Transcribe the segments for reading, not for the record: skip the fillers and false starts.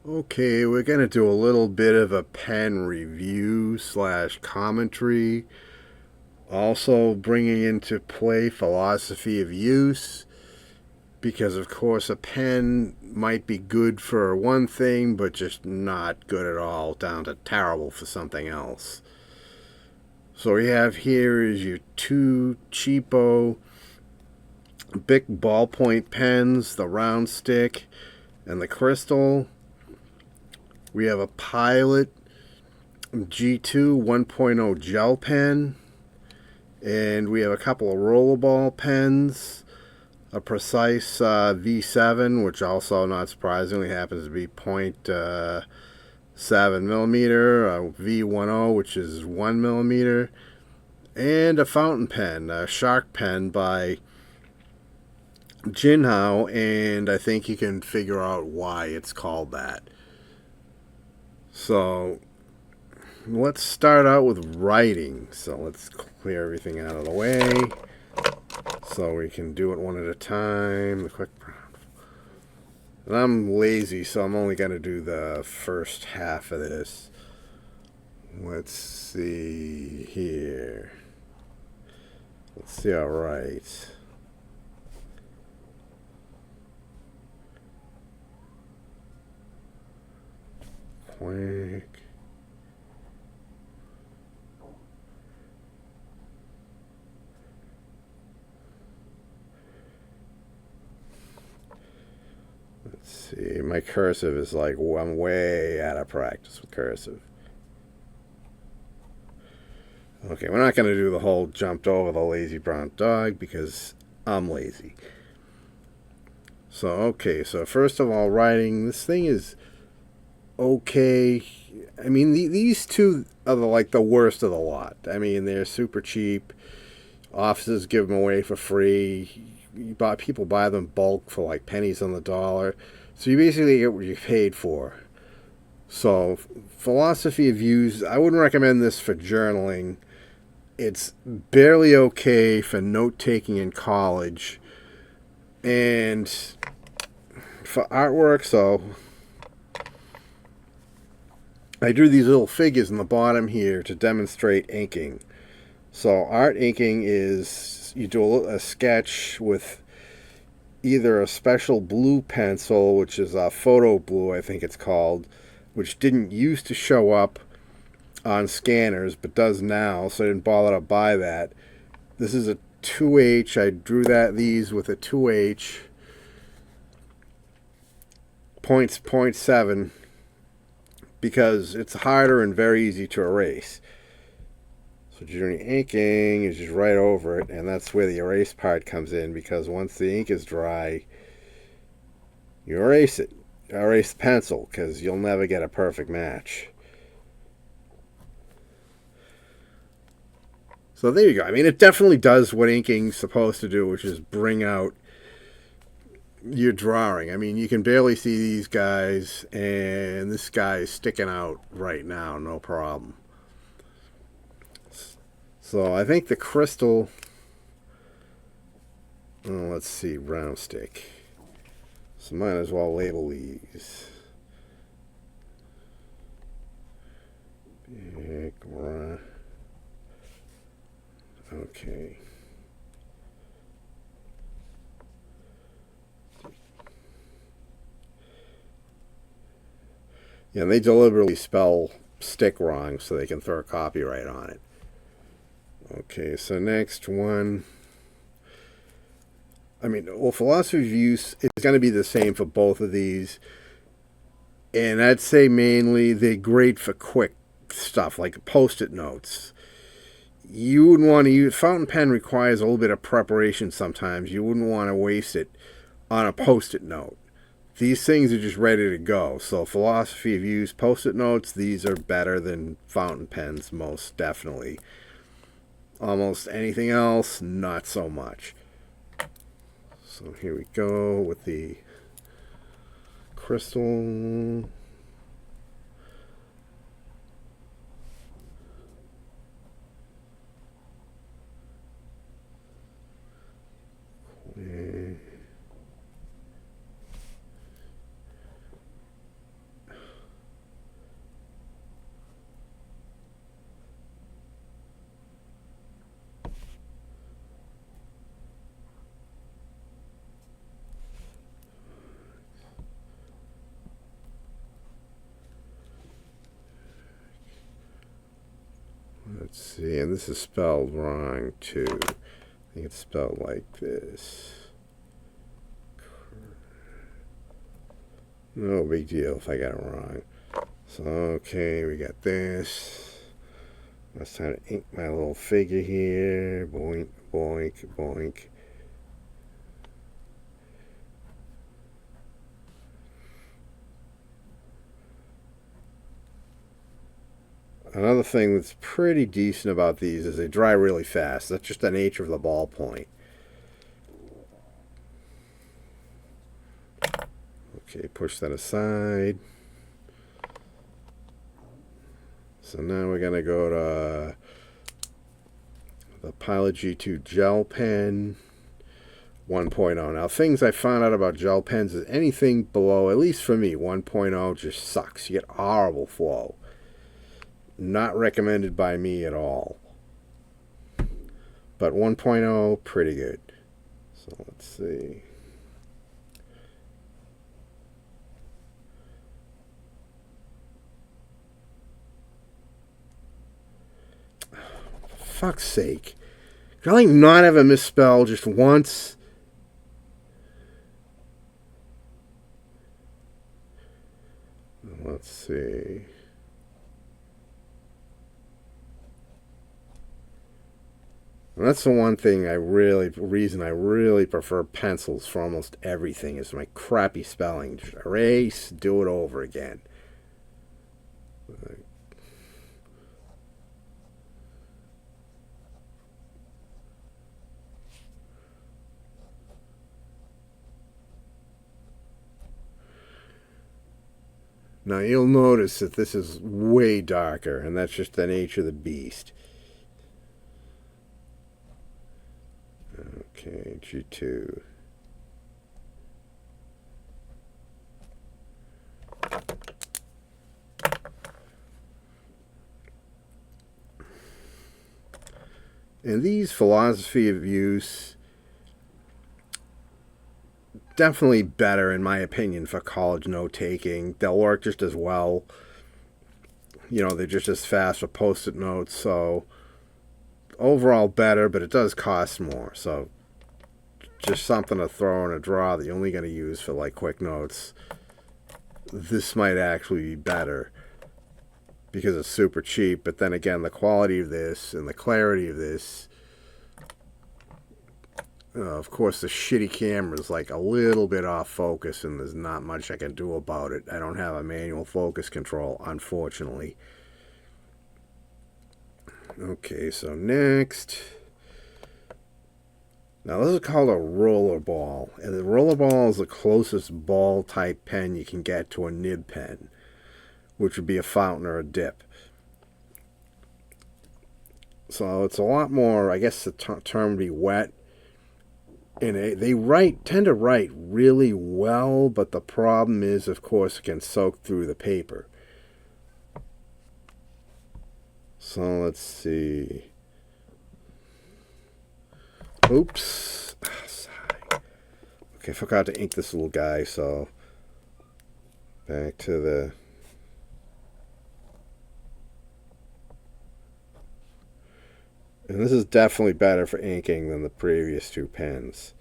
Okay, we're going to do a little bit of a pen review slash commentary. Also, bringing into play philosophy of use, because of course, a pen might be good for one thing, but just not good at all, down to terrible for something else. So, we have here is your two cheapo Bic ballpoint pens, the round stick and the crystal. We have a Pilot G2 1.0 gel pen, and we have a couple of rollerball pens, a Precise V7, which also, not surprisingly, happens to be .7 millimeter, a V10, which is 1 millimeter, and a fountain pen, a Shark pen by Jinhao, and I think you can figure out why it's called that. So let's start out with writing. So let's clear everything out of the way so we can do it one at a time. The quick. And I'm lazy, so I'm only going to do the first half of this. Let's see here. Let's see, alright. Quick. Let's see. My cursive is like, I'm way out of practice with cursive. Okay, we're not going to do the whole jumped over the lazy brown dog because I'm lazy. So, okay, so first of all, writing. This thing is okay. I mean, these two are the worst of the lot. I mean, they're super cheap. Offices give them away for free. People buy them bulk for like pennies on the dollar. So you basically get what you paid for. So, philosophy of use, I wouldn't recommend this for journaling. It's barely okay for note taking in college. And for artwork, so I drew these little figures in the bottom here to demonstrate inking. So art inking is you do a sketch with either a special blue pencil, which is a photo blue, I think it's called, which didn't used to show up on scanners but does now, so I didn't bother to buy that. This is a 2H. I drew these with a 2H point .7 because it's harder and very easy to erase. So during inking is just right over it, and that's where the erase part comes in, because once the ink is dry, you erase it. Erase the pencil, because you'll never get a perfect match. So there you go. I mean, it definitely does what inking's supposed to do, which is bring out your drawing. I mean, you can barely see these guys, and this guy is sticking out right now, no problem. So I think the crystal. Oh, let's see, round stick. So might as well label these. Big round. Okay. Yeah, they deliberately spell stick wrong so they can throw a copyright on it. Okay, so next one. I mean, well, philosophy of use is going to be the same for both of these. And I'd say mainly they're great for quick stuff like post it notes. You wouldn't want to use fountain pen requires a little bit of preparation sometimes. You wouldn't want to waste it on a post it note. These things are just ready to go. So, philosophy of use, post it notes, these are better than fountain pens, most definitely. Almost anything else, not so much. So, here we go with the crystal. Let's see, and this is spelled wrong too. I think it's spelled like this. No big deal if I got it wrong. So, okay, we got this. Let's try to ink my little figure here. Boink, boink, boink. Another thing that's pretty decent about these is they dry really fast. That's just the nature of the ballpoint. Okay, push that aside. So now we're going to go to the Pilot G2 gel pen 1.0. Now, things I found out about gel pens is anything below, at least for me, 1.0 just sucks. You get horrible flow. Not recommended by me at all. But 1.0, pretty good. So let's see. Fuck's sake. Could I like not have a misspell just once? Let's see. And that's the one thing reason I really prefer pencils for almost everything is my crappy spelling. Just erase, do it over again. Now you'll notice that this is way darker, and that's just the nature of the beast. Okay, G2. And these philosophy of use, definitely better in my opinion for college note taking. They'll work just as well. You know, they're just as fast for post-it notes, so overall better, but it does cost more. So just something to throw in a drawer that you're only going to use for like quick notes. This might actually be better because it's super cheap, but then again, the quality of this and the clarity of this, of course, the shitty camera is like a little bit off focus, and there's not much I can do about it. I don't have a manual focus control, unfortunately. Okay, so next. Now, this is called a roller ball, and the roller ball is the closest ball type pen you can get to a nib pen, which would be a fountain or a dip. So it's a lot more, I guess the term would be wet. And they tend to write really well, but the problem is, of course, it can soak through the paper. So let's see. Oops. Okay, I forgot to ink this little guy, so back to the... And this is definitely better for inking than the previous two pens,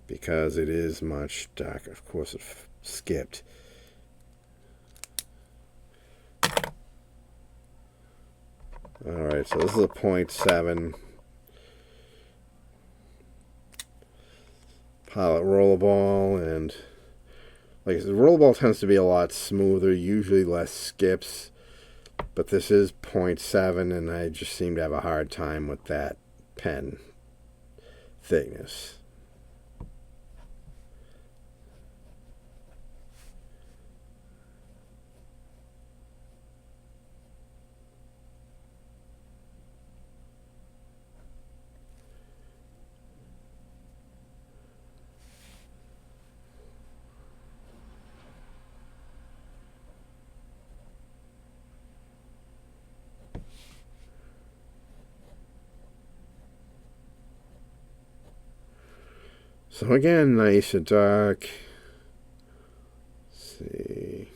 because it is much darker. Of course, it skipped. Alright, so this is a 0.7 Pilot rollerball, and like I said, the rollerball tends to be a lot smoother, usually less skips. But this is 0.7, and I just seem to have a hard time with that pen thickness. So again, nice and dark. Let's see.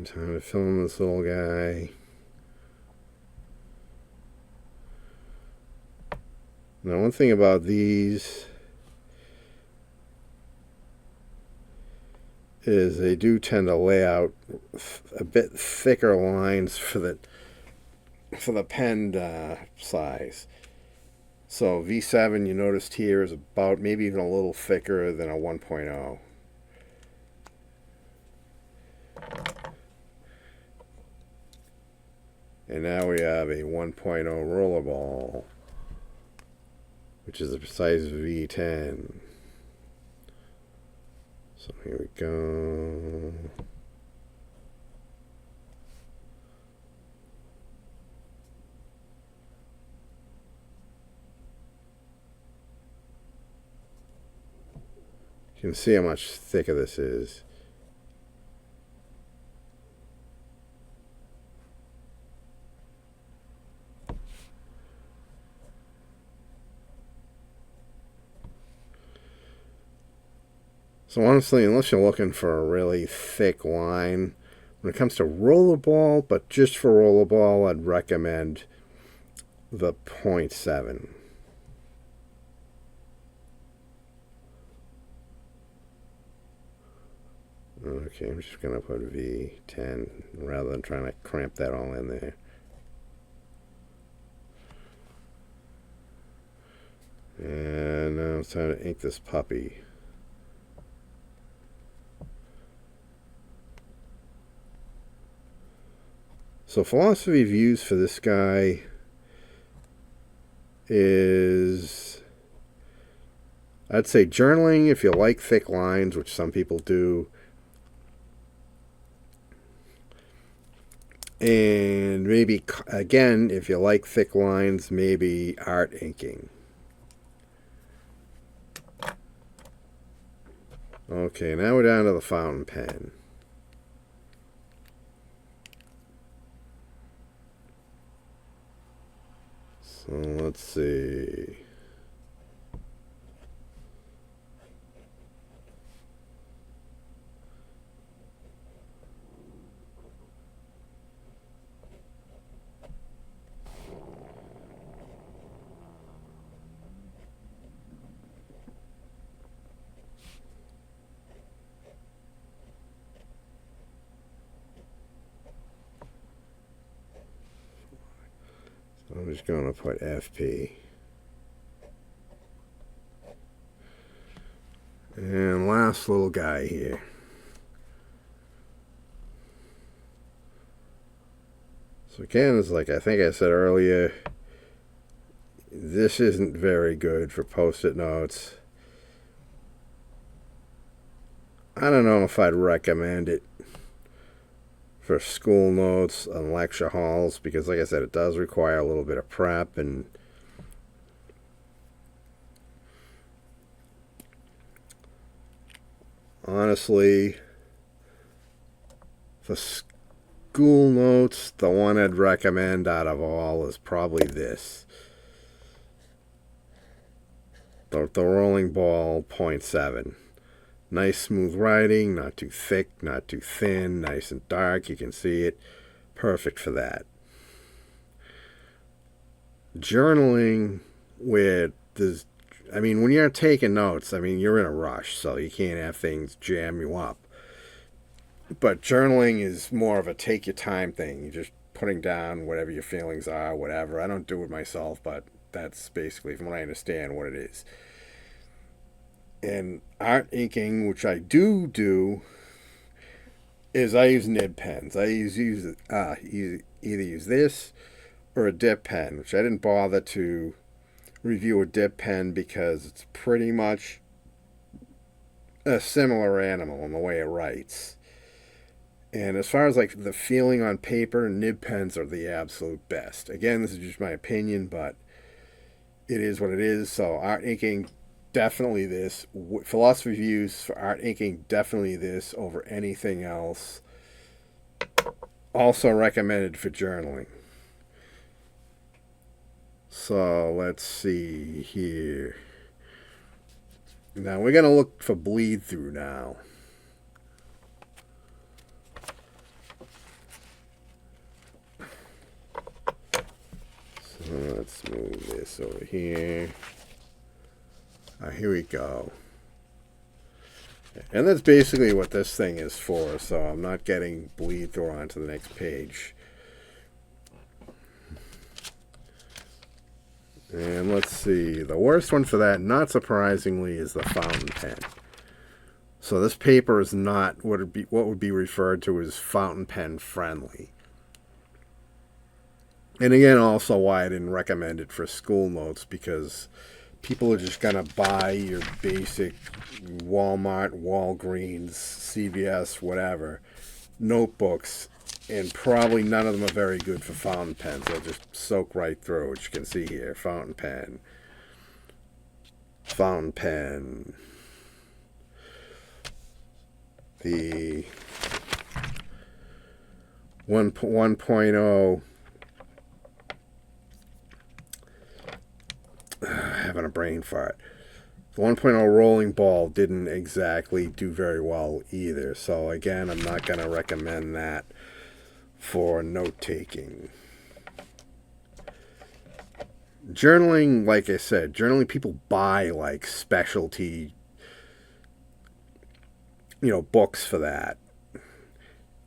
Time to fill in this little guy. Now, one thing about these is they do tend to lay out a bit thicker lines for the pen size. So V7, you noticed here, is about maybe even a little thicker than a 1.0. And now we have a 1.0 rollerball, which is the size of V10. So here we go. You can see how much thicker this is. So honestly, unless you're looking for a really thick line, when it comes to rollerball, but just for rollerball, I'd recommend the 0.7. Okay, I'm just going to put V10 rather than trying to cramp that all in there. And now it's time to ink this puppy. So philosophy views for this guy is, I'd say journaling if you like thick lines, which some people do. And maybe, again, if you like thick lines, maybe art inking. Okay, now we're down to the fountain pen. So let's see. I'm just going to put FP. And last little guy here. So again, it's like I think I said earlier, this isn't very good for post-it notes. I don't know if I'd recommend it for school notes and lecture halls, because like I said, it does require a little bit of prep, and honestly, for school notes, the one I'd recommend out of all is probably this. The Rolling Ball 0.7. Nice smooth writing, not too thick, not too thin, nice and dark, you can see it. Perfect for that. Journaling with this, I mean, when you're taking notes, I mean, you're in a rush, so you can't have things jam you up. But journaling is more of a take your time thing. You're just putting down whatever your feelings are, whatever. I don't do it myself, but that's basically, from what I understand, what it is. And art inking, which I do, is I use nib pens. I either use this or a dip pen, which I didn't bother to review a dip pen because it's pretty much a similar animal in the way it writes. And as far as like the feeling on paper, nib pens are the absolute best. Again, this is just my opinion, but it is what it is. So art inking, definitely this. Philosophy views for art inking, definitely this over anything else. Also recommended for journaling. So let's see here. Now we're going to look for bleed through now. let's move this over here. Here we go. And that's basically what this thing is for, so I'm not getting bleed through onto the next page. And let's see, the worst one for that, not surprisingly, is the fountain pen. So this paper is not what would be referred to as fountain pen friendly. And again, also why I didn't recommend it for school notes, because people are just going to buy your basic Walmart, Walgreens, CVS, whatever, notebooks, and probably none of them are very good for fountain pens. They'll just soak right through, which you can see here. Fountain pen. Fountain pen. The 1.0. Having a brain fart. The 1.0 rolling ball didn't exactly do very well either. So again, I'm not going to recommend that for note taking. Journaling, like I said, journaling, people buy like specialty, books for that.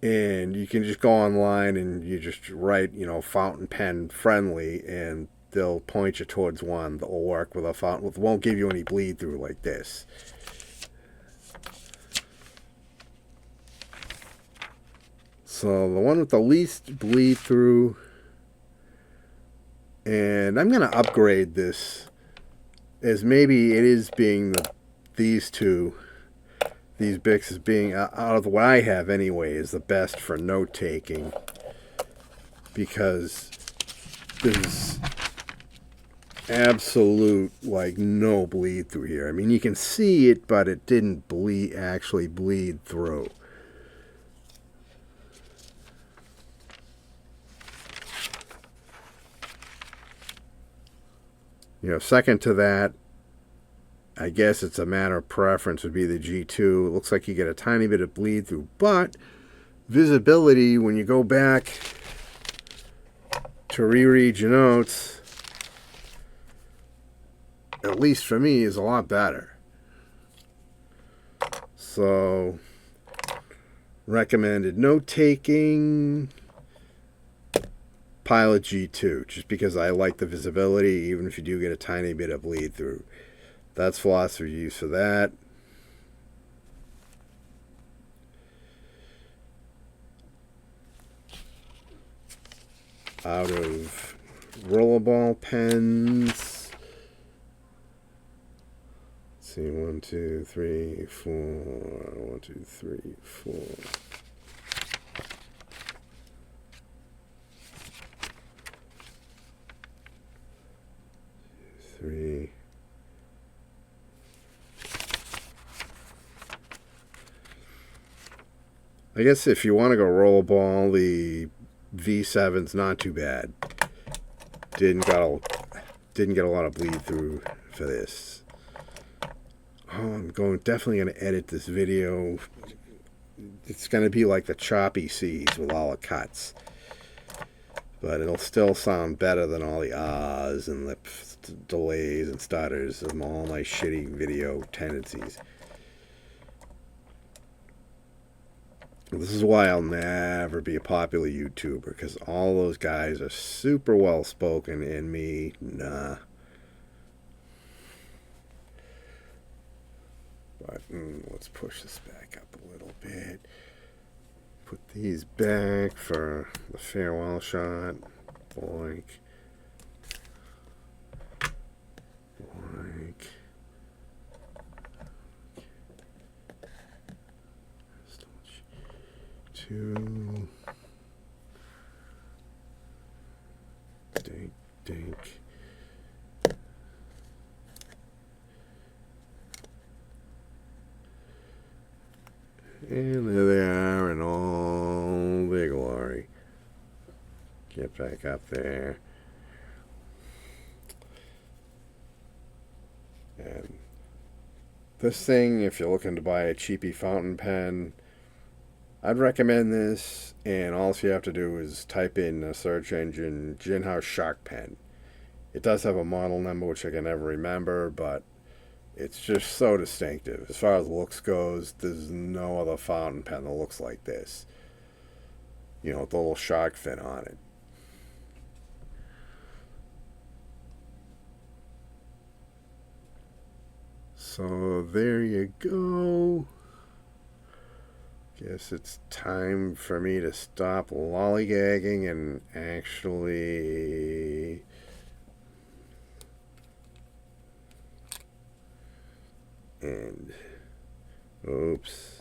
And you can just go online and you just write, fountain pen friendly, and they'll point you towards one that will work with a fountain, won't give you any bleed through like this. So the one with the least bleed through, and I'm going to upgrade this as maybe it is being these Bics as being, out of what I have anyway, is the best for note taking, because there's absolute no bleed through here. I mean, you can see it, but it didn't actually bleed through. Second to that, I guess it's a matter of preference, would be the G2. It looks like you get a tiny bit of bleed through, but visibility, when you go back to reread your notes, at least for me, is a lot better. So, recommended note taking, Pilot G2, just because I like the visibility, even if you do get a tiny bit of bleed through. That's philosophy use for that. Out of rollerball pens. Let's see, 1, 2, 3, 4. 1, 2, 3, 4. 3. I guess if you want to go rollerball, the V7's not too bad. Didn't get a lot of bleed through for this. Oh, I'm definitely going to edit this video. It's going to be like the choppy C's with all the cuts. But it'll still sound better than all the ahs and the delays and stutters and all my shitty video tendencies. This is why I'll never be a popular YouTuber, because all those guys are super well spoken, and me, nah. But let's push this back up a little bit. Put these back for the farewell shot. Boink. Boink. 2. Dink, dink. And there they are in all their glory. Get back up there. And this thing, if you're looking to buy a cheapy fountain pen, I'd recommend this, and all you have to do is type in a search engine, Jinhaos Shark Pen, It does have a model number, which I can never remember, but it's just so distinctive. As far as looks goes, there's no other fountain pen that looks like this. You know, with the little shark fin on it. So there you go. Guess it's time for me to stop lollygagging and actually and oops.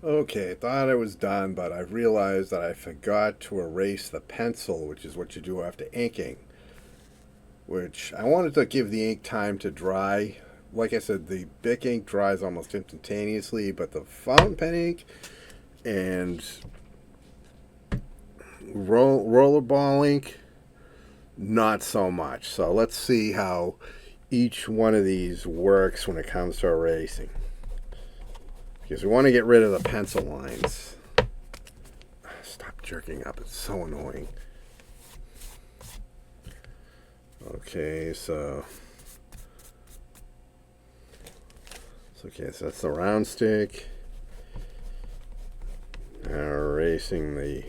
Okay, I thought I was done, but I realized that I forgot to erase the pencil, which is what you do after inking. Which I wanted to give the ink time to dry. Like I said, the Bic ink dries almost instantaneously, but the fountain pen ink and rollerball ink, not so much. So let's see how each one of these works when it comes to erasing. Because we want to get rid of the pencil lines. Stop jerking up, it's so annoying. Okay, so that's the round stick. Now erasing the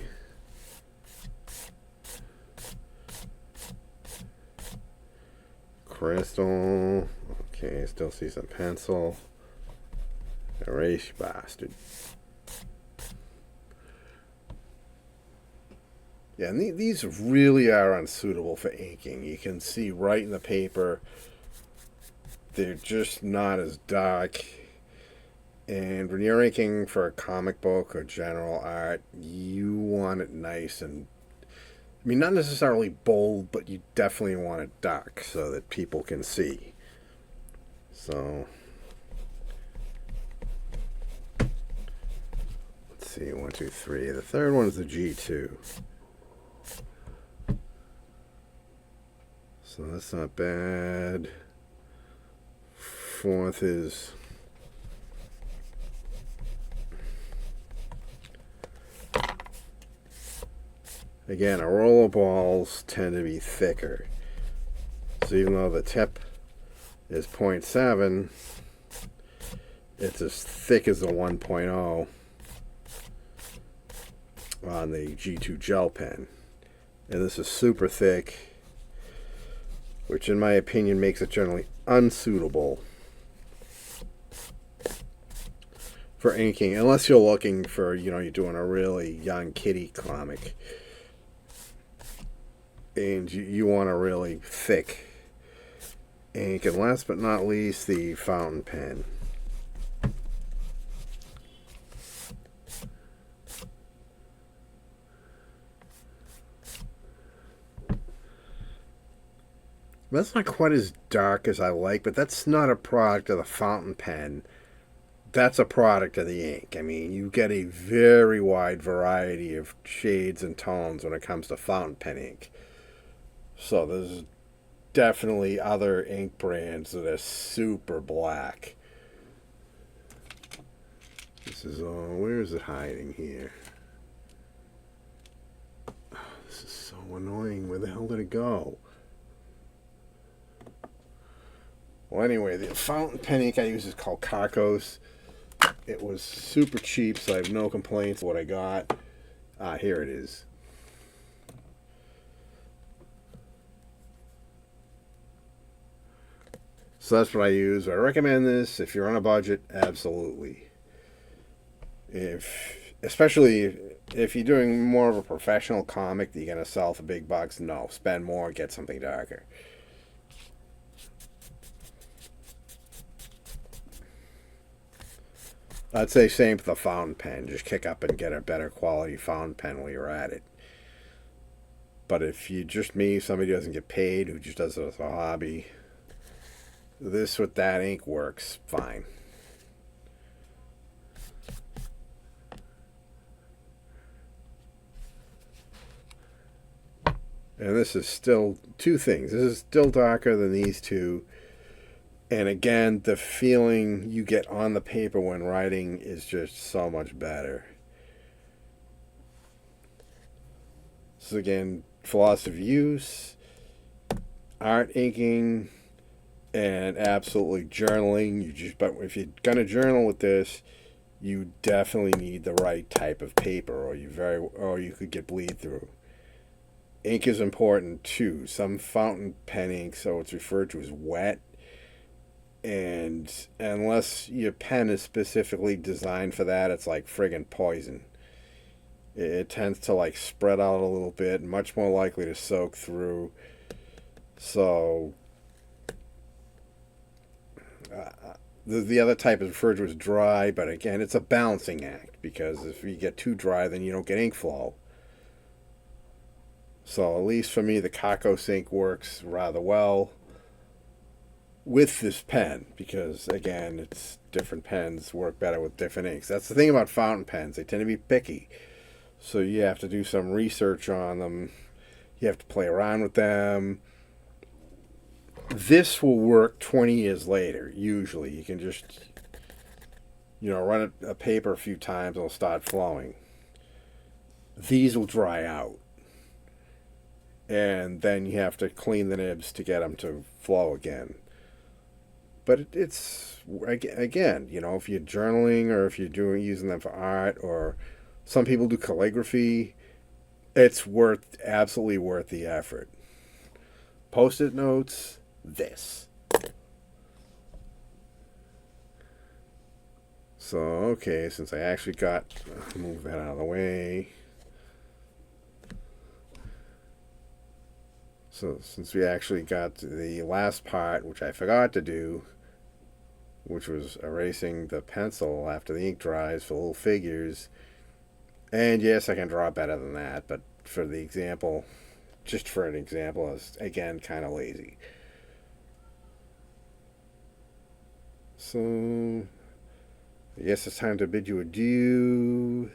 crystal. Okay, still see some pencil. Erase, you bastard. Yeah, and these really are unsuitable for inking. You can see right in the paper, they're just not as dark. And when you're inking for a comic book or general art, you want it nice and, I mean, not necessarily bold, but you definitely want it dark so that people can see. So let's see, 1, 2, 3. The third one is the G2. So that's not bad. Fourth is again, rollerballs tend to be thicker. So even though the tip is 0.7, it's as thick as the 1.0 on the G2 gel pen. And this is super thick, which in my opinion makes it generally unsuitable for inking, unless you're looking for, you know, you're doing a really young kitty comic and you want a really thick ink. And last but not least, the fountain pen. That's not quite as dark as I like, but that's not a product of the fountain pen. That's a product of the ink. I mean, you get a very wide variety of shades and tones when it comes to fountain pen ink. So there's definitely other ink brands that are super black. This is where is it hiding here? Oh, this is so annoying. Where the hell did it go? Well, anyway, the fountain pen ink I use is called Carcos. It was super cheap, so I have no complaints what I got. Here it is. So that's what I use. I recommend this if you're on a budget, absolutely. Especially if you're doing more of a professional comic that you're going to sell for big bucks, no, spend more, get something darker. I'd say same for the fountain pen. Just kick up and get a better quality fountain pen while you're at it. But if you just me, somebody who doesn't get paid, who just does it as a hobby, this with that ink works fine. And this is still two things. This is still darker than these two. And again, the feeling you get on the paper when writing is just so much better. So again, philosophy of use, art inking, and absolutely journaling. But if you're gonna journal with this, you definitely need the right type of paper, or you could get bleed through. Ink is important too. Some fountain pen ink, so it's referred to as wet, and unless your pen is specifically designed for that, it's like friggin' poison. It tends to like spread out a little bit, much more likely to soak through. So the other type is referred to as dry, but again, it's a balancing act because if you get too dry, then you don't get ink flow. So at least for me, the Kakos ink works rather well with this pen because again, it's different pens work better with different inks. That's the thing about fountain pens; they tend to be picky, so you have to do some research on them. You have to play around with them. This will work 20 years later. Usually, you can just run a paper a few times, it'll start flowing. These will dry out, and then you have to clean the nibs to get them to flow again. But it's again, if you're journaling or if you're using them for art, or some people do calligraphy, it's absolutely worth the effort. Post-it notes, this. So okay, since I actually move that out of the way. So since we actually got to the last part, which I forgot to do, which was erasing the pencil after the ink dries for little figures. And yes, I can draw better than that, but for the example, just for an example, I was again kind of lazy. So, I guess it's time to bid you adieu.